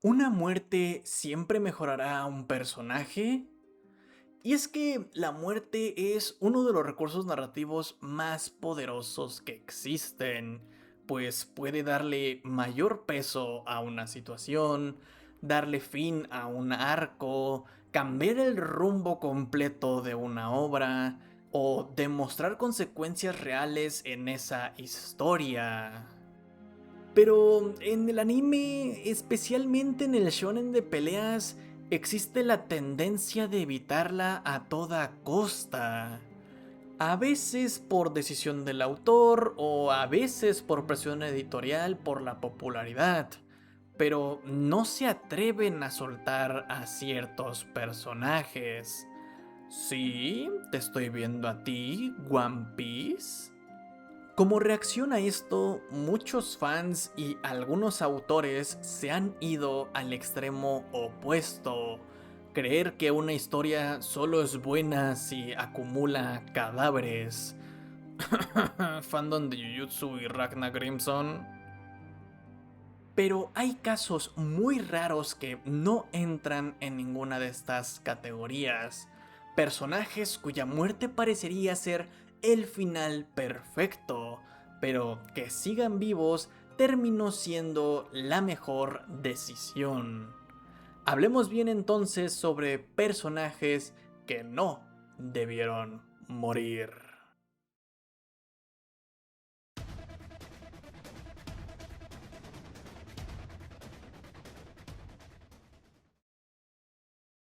¿Una muerte siempre mejorará a un personaje? Y es que la muerte es uno de los recursos narrativos más poderosos que existen, pues puede darle mayor peso a una situación, darle fin a un arco, cambiar el rumbo completo de una obra o demostrar consecuencias reales en esa historia. Pero en el anime, especialmente en el shonen de peleas, existe la tendencia de evitarla a toda costa. A veces por decisión del autor o a veces por presión editorial por la popularidad. Pero no se atreven a soltar a ciertos personajes. Sí, te estoy viendo a ti, One Piece. Como reacción a esto, muchos fans y algunos autores se han ido al extremo opuesto. Creer que una historia solo es buena si acumula cadáveres. Fandom de Jujutsu y Ragnar Grimson. Pero hay casos muy raros que no entran en ninguna de estas categorías. Personajes cuya muerte parecería ser el final perfecto, pero que sigan vivos terminó siendo la mejor decisión. Hablemos bien entonces sobre personajes que no debieron morir.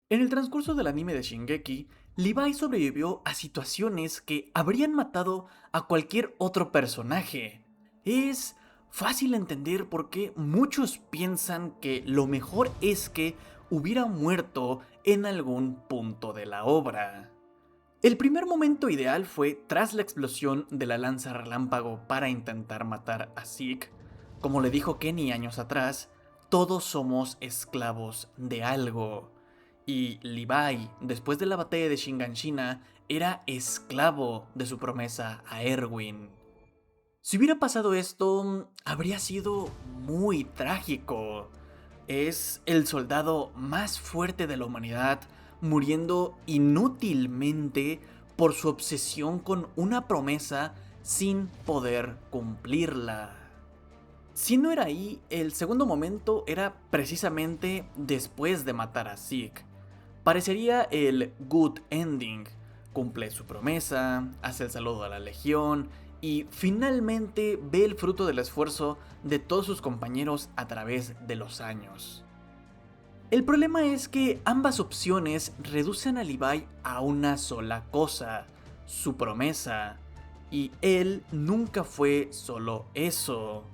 En el transcurso del anime de Shingeki, Levi sobrevivió a situaciones que habrían matado a cualquier otro personaje. Es fácil entender por qué muchos piensan que lo mejor es que hubiera muerto en algún punto de la obra. El primer momento ideal fue tras la explosión de la lanza relámpago para intentar matar a Zeke. Como le dijo Kenny años atrás, todos somos esclavos de algo. Y Levi, después de la batalla de Shinganshina, era esclavo de su promesa a Erwin. Si hubiera pasado esto, habría sido muy trágico. Es el soldado más fuerte de la humanidad, muriendo inútilmente por su obsesión con una promesa sin poder cumplirla. Si no era ahí, el segundo momento era precisamente después de matar a Zeke. Parecería el good ending. Cumple su promesa, hace el saludo a la legión y finalmente ve el fruto del esfuerzo de todos sus compañeros a través de los años. El problema es que ambas opciones reducen a Levi a una sola cosa, su promesa, y él nunca fue solo eso.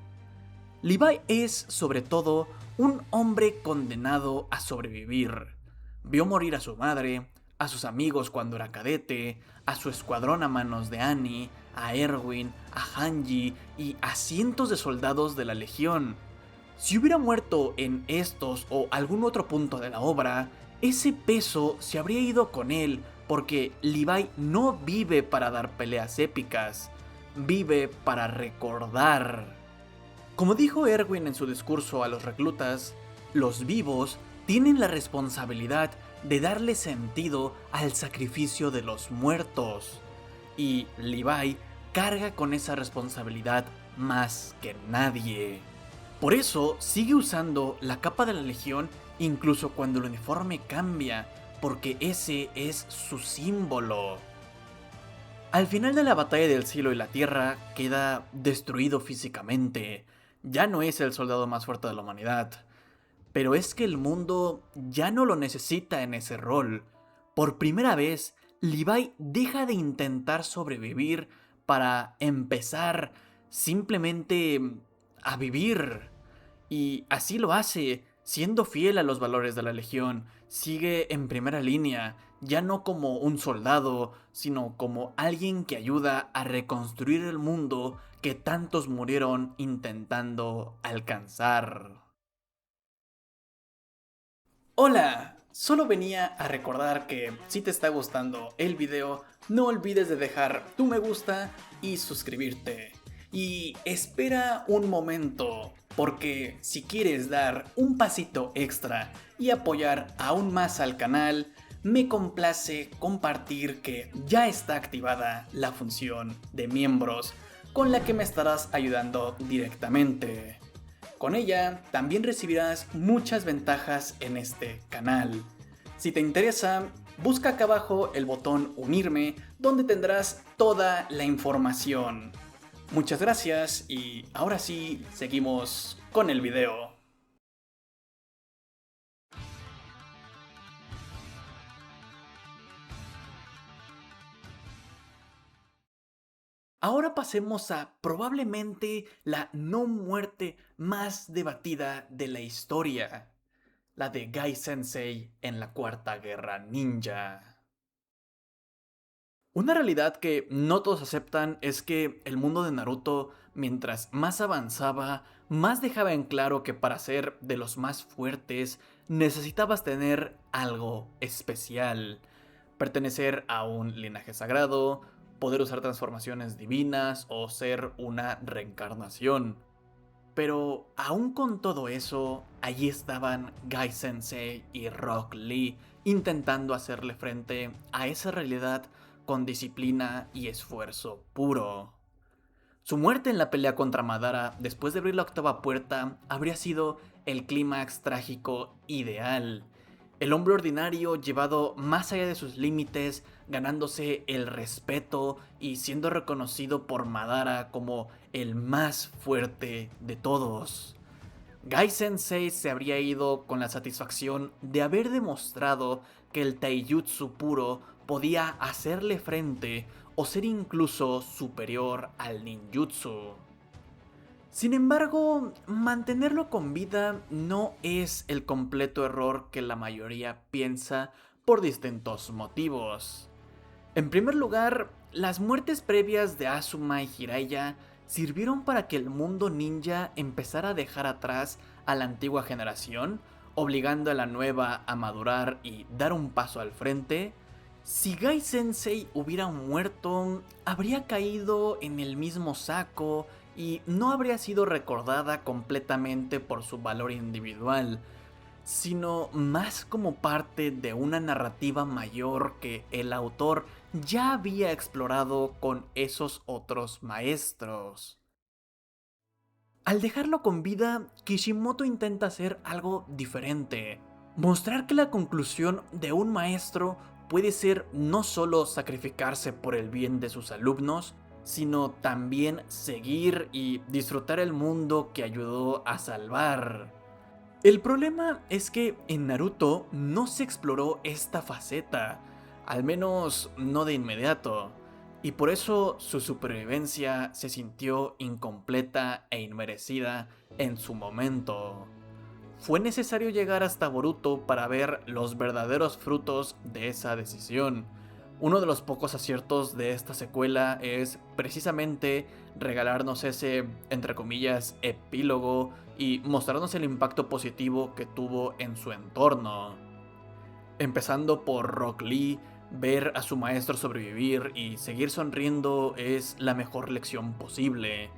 Levi es, sobre todo, un hombre condenado a sobrevivir. Vio morir a su madre, a sus amigos cuando era cadete, a su escuadrón a manos de Annie, a Erwin, a Hanji y a cientos de soldados de la Legión. Si hubiera muerto en estos o algún otro punto de la obra, ese peso se habría ido con él, porque Levi no vive para dar peleas épicas, vive para recordar. Como dijo Erwin en su discurso a los reclutas, los vivos tienen la responsabilidad de darle sentido al sacrificio de los muertos. Y Levi carga con esa responsabilidad más que nadie. Por eso sigue usando la capa de la Legión incluso cuando el uniforme cambia, porque ese es su símbolo. Al final de la batalla del cielo y la tierra queda destruido físicamente. Ya no es el soldado más fuerte de la humanidad. Pero es que el mundo ya no lo necesita en ese rol. Por primera vez, Levi deja de intentar sobrevivir para empezar simplemente a vivir. Y así lo hace, siendo fiel a los valores de la Legión. Sigue en primera línea, ya no como un soldado, sino como alguien que ayuda a reconstruir el mundo que tantos murieron intentando alcanzar. Hola, solo venía a recordar que si te está gustando el video, no olvides de dejar tu me gusta y suscribirte. Y espera un momento, porque si quieres dar un pasito extra y apoyar aún más al canal, me complace compartir que ya está activada la función de miembros, con la que me estarás ayudando directamente. Con ella también recibirás muchas ventajas en este canal. Si te interesa, busca acá abajo el botón unirme, donde tendrás toda la información. Muchas gracias y ahora sí, seguimos con el video. Ahora pasemos a probablemente la no muerte más debatida de la historia, la de Gai Sensei en la Cuarta Guerra Ninja. Una realidad que no todos aceptan es que el mundo de Naruto, mientras más avanzaba, más dejaba en claro que para ser de los más fuertes necesitabas tener algo especial, pertenecer a un linaje sagrado, poder usar transformaciones divinas o ser una reencarnación. Pero aún con todo eso, allí estaban Gai Sensei y Rock Lee intentando hacerle frente a esa realidad con disciplina y esfuerzo puro. Su muerte en la pelea contra Madara, después de abrir la octava puerta, habría sido el clímax trágico ideal. El hombre ordinario llevado más allá de sus límites, ganándose el respeto y siendo reconocido por Madara como el más fuerte de todos. Gai Sensei se habría ido con la satisfacción de haber demostrado que el taijutsu puro podía hacerle frente o ser incluso superior al ninjutsu. Sin embargo, mantenerlo con vida no es el completo error que la mayoría piensa por distintos motivos. En primer lugar, las muertes previas de Asuma y Jiraiya sirvieron para que el mundo ninja empezara a dejar atrás a la antigua generación, obligando a la nueva a madurar y dar un paso al frente. Si Gai Sensei hubiera muerto, habría caído en el mismo saco y no habría sido recordada completamente por su valor individual, sino más como parte de una narrativa mayor que el autor ya había explorado con esos otros maestros. Al dejarlo con vida, Kishimoto intenta hacer algo diferente. Mostrar que la conclusión de un maestro puede ser no solo sacrificarse por el bien de sus alumnos, sino también seguir y disfrutar el mundo que ayudó a salvar. El problema es que en Naruto no se exploró esta faceta, al menos no de inmediato, y por eso su supervivencia se sintió incompleta e inmerecida en su momento. Fue necesario llegar hasta Boruto para ver los verdaderos frutos de esa decisión. Uno de los pocos aciertos de esta secuela es precisamente regalarnos ese, entre comillas, epílogo y mostrarnos el impacto positivo que tuvo en su entorno. Empezando por Rock Lee, ver a su maestro sobrevivir y seguir sonriendo es la mejor lección posible.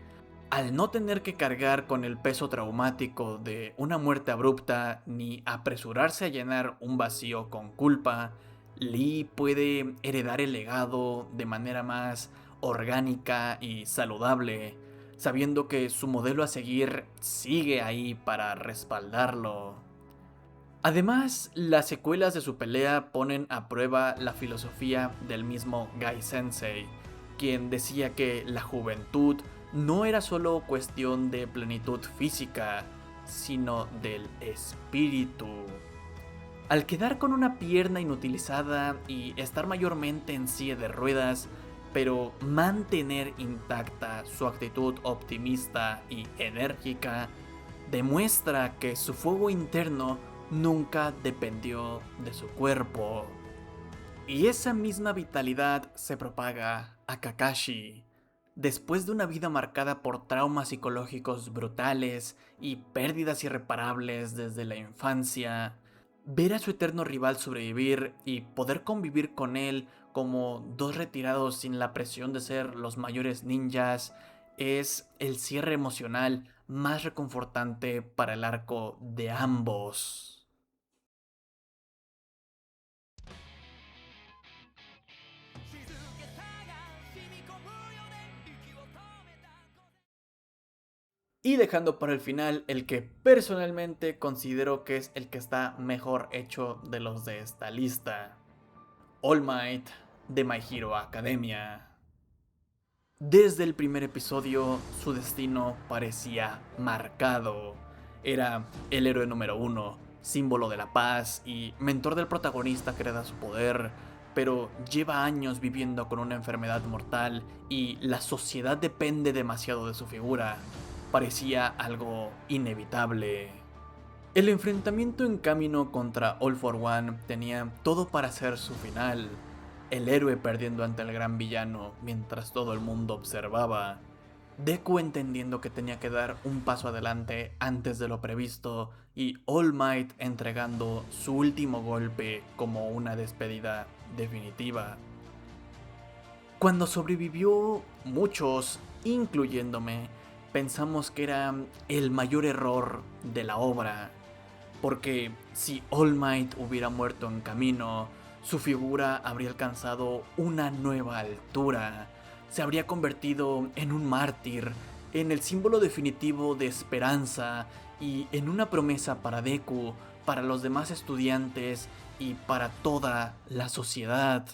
Al no tener que cargar con el peso traumático de una muerte abrupta ni apresurarse a llenar un vacío con culpa, Lee puede heredar el legado de manera más orgánica y saludable, sabiendo que su modelo a seguir sigue ahí para respaldarlo. Además, las secuelas de su pelea ponen a prueba la filosofía del mismo Gai Sensei, quien decía que la juventud no era solo cuestión de plenitud física, sino del espíritu. Al quedar con una pierna inutilizada y estar mayormente en silla de ruedas, pero mantener intacta su actitud optimista y enérgica, demuestra que su fuego interno nunca dependió de su cuerpo. Y esa misma vitalidad se propaga a Kakashi. Después de una vida marcada por traumas psicológicos brutales y pérdidas irreparables desde la infancia, ver a su eterno rival sobrevivir y poder convivir con él como dos retirados sin la presión de ser los mayores ninjas es el cierre emocional más reconfortante para el arco de ambos. Y dejando para el final el que personalmente considero que es el que está mejor hecho de los de esta lista: All Might de My Hero Academia. Desde el primer episodio, su destino parecía marcado. Era el héroe número uno, símbolo de la paz y mentor del protagonista que hereda su poder, pero lleva años viviendo con una enfermedad mortal y la sociedad depende demasiado de su figura. Parecía algo inevitable. El enfrentamiento en camino contra All for One tenía todo para ser su final. El héroe perdiendo ante el gran villano mientras todo el mundo observaba. Deku entendiendo que tenía que dar un paso adelante antes de lo previsto y All Might entregando su último golpe como una despedida definitiva. Cuando sobrevivió, muchos, incluyéndome, pensamos que era el mayor error de la obra. Porque si All Might hubiera muerto en camino, su figura habría alcanzado una nueva altura. Se habría convertido en un mártir, en el símbolo definitivo de esperanza y en una promesa para Deku, para los demás estudiantes y para toda la sociedad.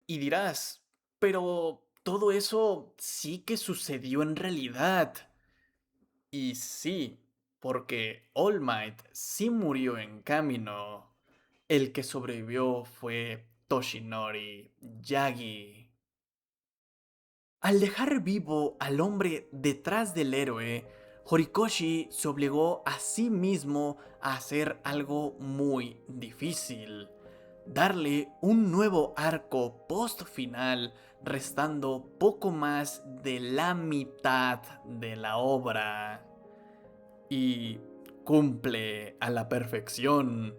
Y dirás, pero todo eso sí que sucedió en realidad. Y sí, porque All Might sí murió en camino. El que sobrevivió fue Toshinori Yagi. Al dejar vivo al hombre detrás del héroe, Horikoshi se obligó a sí mismo a hacer algo muy difícil: darle un nuevo arco post-final, restando poco más de la mitad de la obra. Y cumple a la perfección.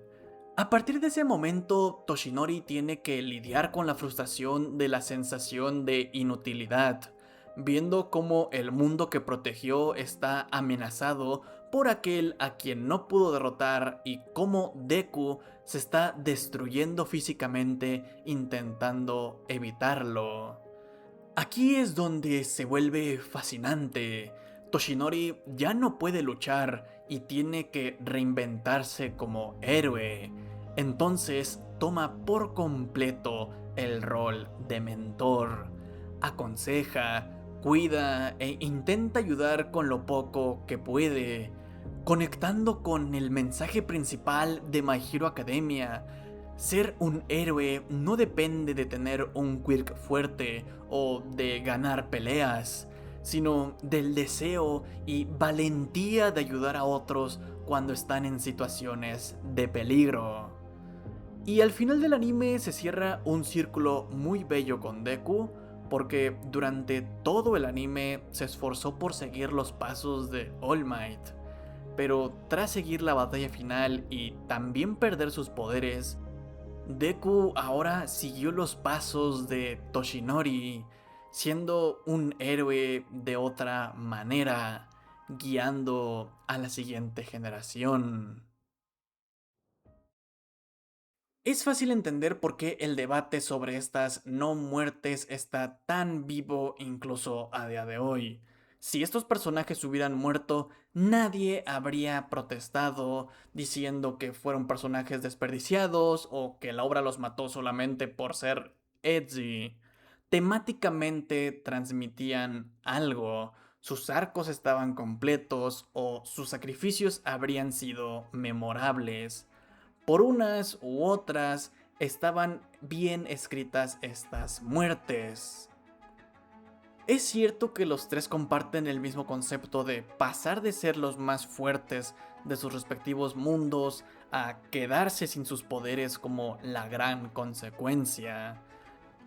A partir de ese momento, Toshinori tiene que lidiar con la frustración de la sensación de inutilidad, viendo cómo el mundo que protegió está amenazado por aquel a quien no pudo derrotar y cómo Deku se está destruyendo físicamente intentando evitarlo. Aquí es donde se vuelve fascinante. Toshinori ya no puede luchar y tiene que reinventarse como héroe. Entonces toma por completo el rol de mentor. Aconseja, cuida e intenta ayudar con lo poco que puede, conectando con el mensaje principal de My Hero Academia. Ser un héroe no depende de tener un quirk fuerte o de ganar peleas, sino del deseo y valentía de ayudar a otros cuando están en situaciones de peligro. Y al final del anime se cierra un círculo muy bello con Deku, porque durante todo el anime se esforzó por seguir los pasos de All Might. Pero tras seguir la batalla final y también perder sus poderes, Deku ahora siguió los pasos de Toshinori, siendo un héroe de otra manera, guiando a la siguiente generación. Es fácil entender por qué el debate sobre estas no muertes está tan vivo incluso a día de hoy. Si estos personajes hubieran muerto, nadie habría protestado diciendo que fueron personajes desperdiciados o que la obra los mató solamente por ser edgy. Temáticamente transmitían algo, sus arcos estaban completos o sus sacrificios habrían sido memorables. Por unas u otras, estaban bien escritas estas muertes. Es cierto que los tres comparten el mismo concepto de pasar de ser los más fuertes de sus respectivos mundos a quedarse sin sus poderes como la gran consecuencia.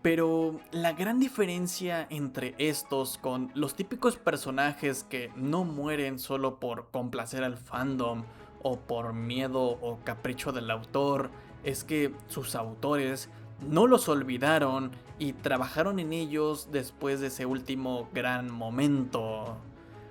Pero la gran diferencia entre estos con los típicos personajes que no mueren solo por complacer al fandom o por miedo o capricho del autor es que sus autores no los olvidaron y trabajaron en ellos después de ese último gran momento,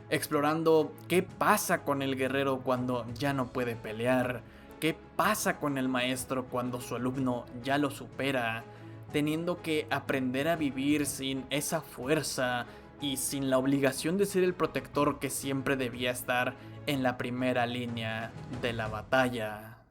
explorando qué pasa con el guerrero cuando ya no puede pelear, qué pasa con el maestro cuando su alumno ya lo supera, teniendo que aprender a vivir sin esa fuerza y sin la obligación de ser el protector que siempre debía estar en la primera línea de la batalla.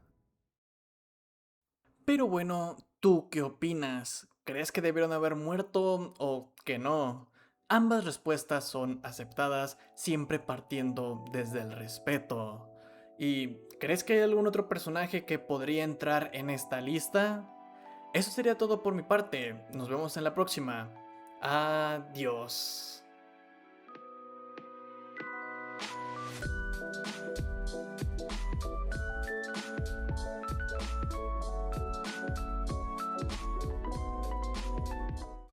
Pero bueno, ¿tú qué opinas? ¿Crees que debieron haber muerto o que no? Ambas respuestas son aceptadas siempre partiendo desde el respeto. ¿Y crees que hay algún otro personaje que podría entrar en esta lista? Eso sería todo por mi parte. Nos vemos en la próxima. Adiós.